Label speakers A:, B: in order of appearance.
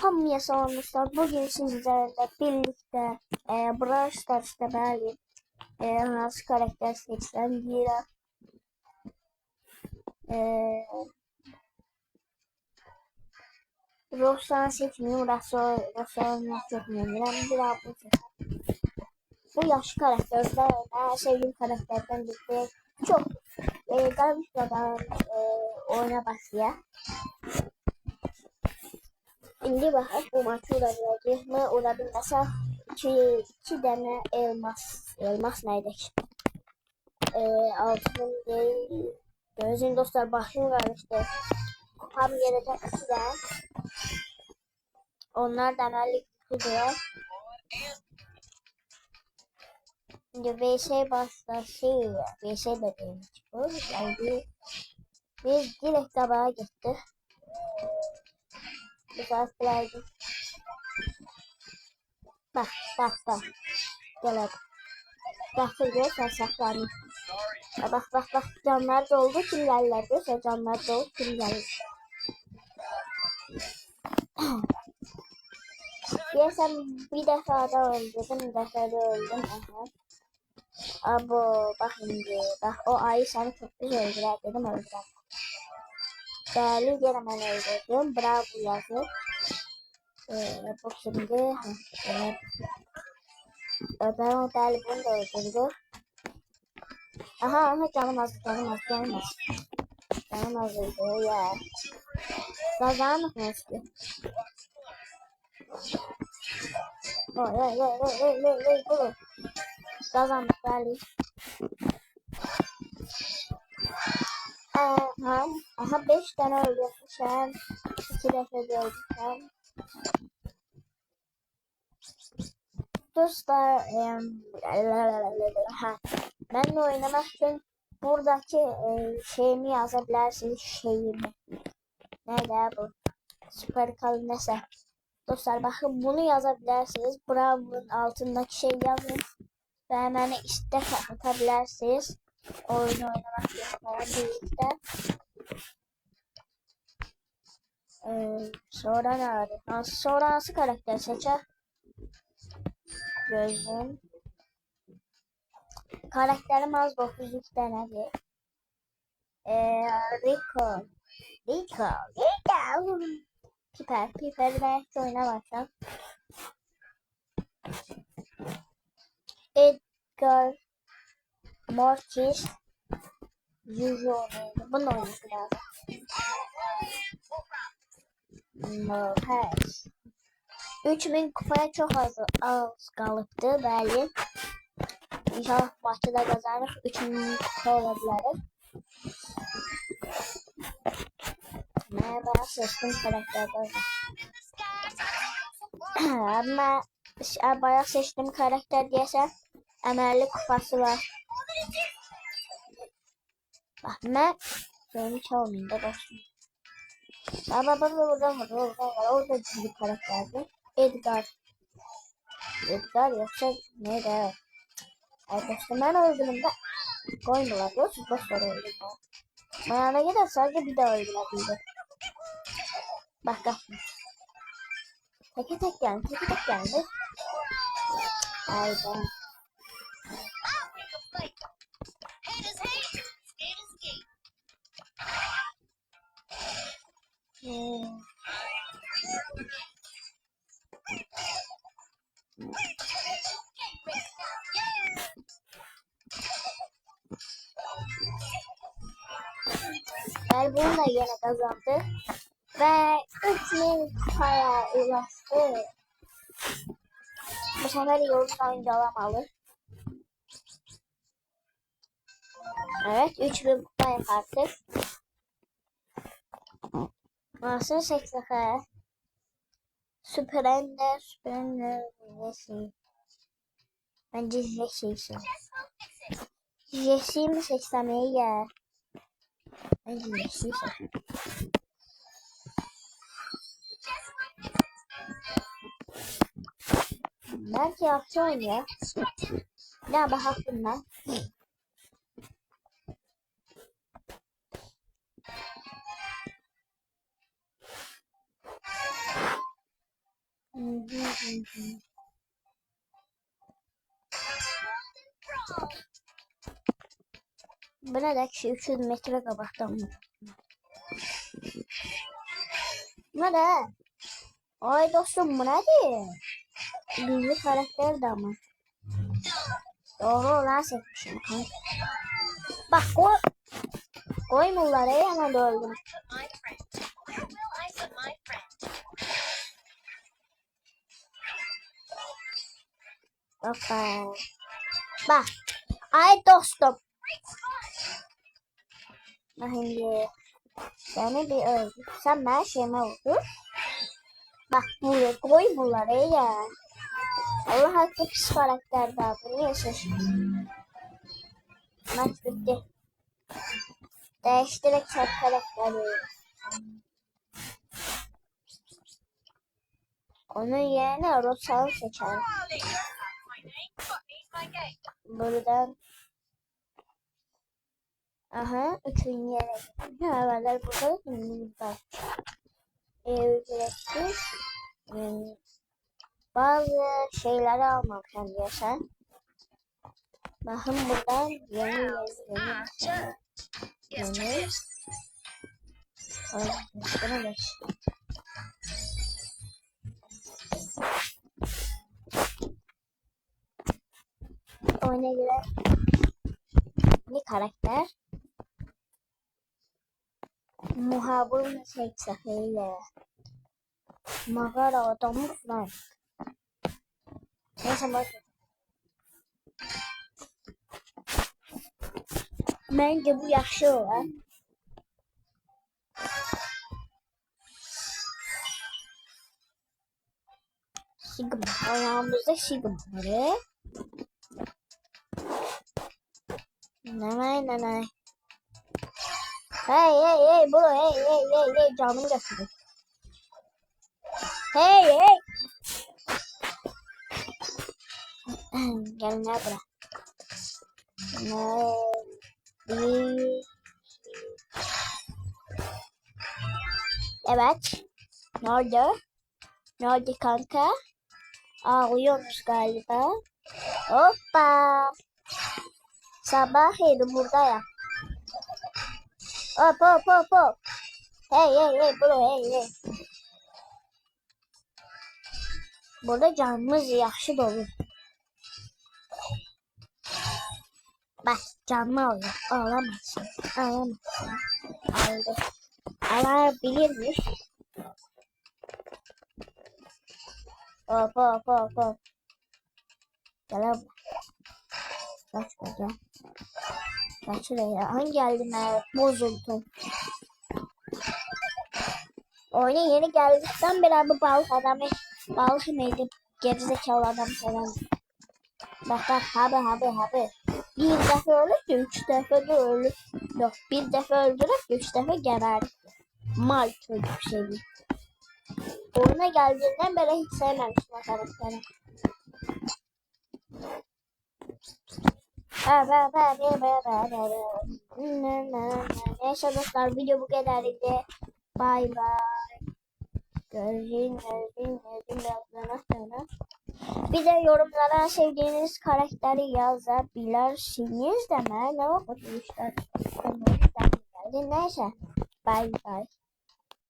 A: Hamıya salamlar. Bugün sizlerle birlikte Brawl Stars'ta bəli hansı karakter seçsəm deyirəm. Roxanı seçməyim, Roxanı seçməyim. Bir daha bu seçəm. Bu yaşı karakterdə mən sevdiğim karakterdən biri. Çox qarışmadan oyuna başlayaq. İndi baxaq bu maçı uğraşacağıq mı? Uğraşmasa iki dənə elmas nəydik? Altın değil. Gözün dostlar başım qarışdı. Kupam gələcək 2 dənə. Onlar deməli güclüdür. Şimdi VS başlasın. VS de değilmiş bu. Yani biz direkt tabağa gittik. Güzel geldi. Bak. Gel hadi. Bakıyor sen saklanmış. Bak. Canlar doldu. Kim geldi? Canlar doldu. Kim geldi? Diyesem bir defa da öldürdüm. Bir defa da öldüm. Abo bak şimdi. Bak o ayı seni çok güzel öldürer dedim öldürer. Değerli gene ben öldürdüm. Bravo yazı. Bu şimdi. Ben o değerli bunu da öldürdüm. Aha canım az. Canım azıydı ya. Kazandık mı eski? Oy. Kazandık değerli. Aha 5 tane öldürmüşüm. 2 defa öldürmüşüm. Dostlar benle oynamak için buradaki şeyimi yazabilirsiniz. Şeyimi. Nerede bu? Süper kalın neyse. Dostlar bakın bunu yazabilirsiniz. Bravo'nun altındaki şey yazın. Ve hemen istek atabilirsiniz. Oyun oynamak için birlikte. Sonra ne var? Sonra nasıl karakter seçer? Gözüm. Karakterim az 902 tane. Rico. Piper belki oyuna başlar. Edgar. Mortis. Juju. Bunu oynaması lazım. Mortis. 3000 kupaya çok az kalıptı belli. İnşallah maçta da kazanır. 3000 kupa olabilir. Ben bayağı seçtim karakterden. Ama bayağı seçtiğim karakter diyese emelli kupası var. Bak ben seni çalmayayım da dostum. Baba buradan orada bir karakterdi. Edgar yoksa ne de. Arkadaşlar ben öldüm de koymuyorlar diyorsunuz boşver öldüm. Mayana gider sadece bir daha öldürebildi. Bak. Tek geldi. Hayda. Ben bununla yine kazandı. Ve 3000 kupaya ulaştı. Bu sefer yolun oyuncu alamalı. Evet 3000 kupa yapardık. Nasıl 80'e? Süper Ender nesi? Bence Jesse'yi mi seçsem iyi ya? Bence Jesse'yi seçsem. Belki yapacağım ya. Ne bakalım ben. Bu ne de ki 300 metre qabaqdan mı? Bu ne de? Ay dostum bu nedir? Gizli karakter de ama. Doğru olan seçmişim kanka. Bak koymurlar hemen öldüm. Hoppa. Bak. Ay dostum. Bak şimdi. Seni bir öldüm. Sen ben şeyime vurdun. Bak buraya koymurlar ya. Allah hakkı pis karakter daha. Niye şaşırdın? Maç bitti. Değiştirerek çarp karakteri. Onun yerine Rosal'ı seçerim. Buradan. Aha, üçüncü yere gittim. Havalar burada. Burada. Ücretsiz. Bazı şeyleri almamışım diyor sen. Bakın buradan yeni. Buna geç. Oyuna göre bir karakter. Muhabir seçsefiyle. Mağara adamı falan. Neyse bakın. Bence bu yaxşı olar. Sigma. Ayağımızda Sigma'ları. Nanay. Hey bro hey canım götürdü. Hey. Gel ne bırak. Evet. Ne oldu? Ne oldu kanka? Ağlıyormuş galiba. Hoppa. Sabah yedi burada ya. Hop. Hey bro hey. Burada canımız yaxşı dolu. Bak canlı oluyor. Ağlamazsın. Aldı. Alabilirmiş. Hop. Gel abi. Kaç şuraya. Hangi eline bozuldum. Oyuna yeni geldikten beri abi balık mıydı? Gerizekalı adam falan. Bak abi. Bir defa ölüp 3 defa da ölüp. Yok bir defa öldürüp 3 defa geberdi. Mal çocuk şey. Oyuna geldiğinden beri hiç sevmemiştim o karakteri. Neyse dostlar video bu kadarıydı. Bye. Görüşürüz. Bir de yorumlara sevdiğiniz karakteri yazabilirsiniz de ben ne bakmışlar. Neyse. Bye.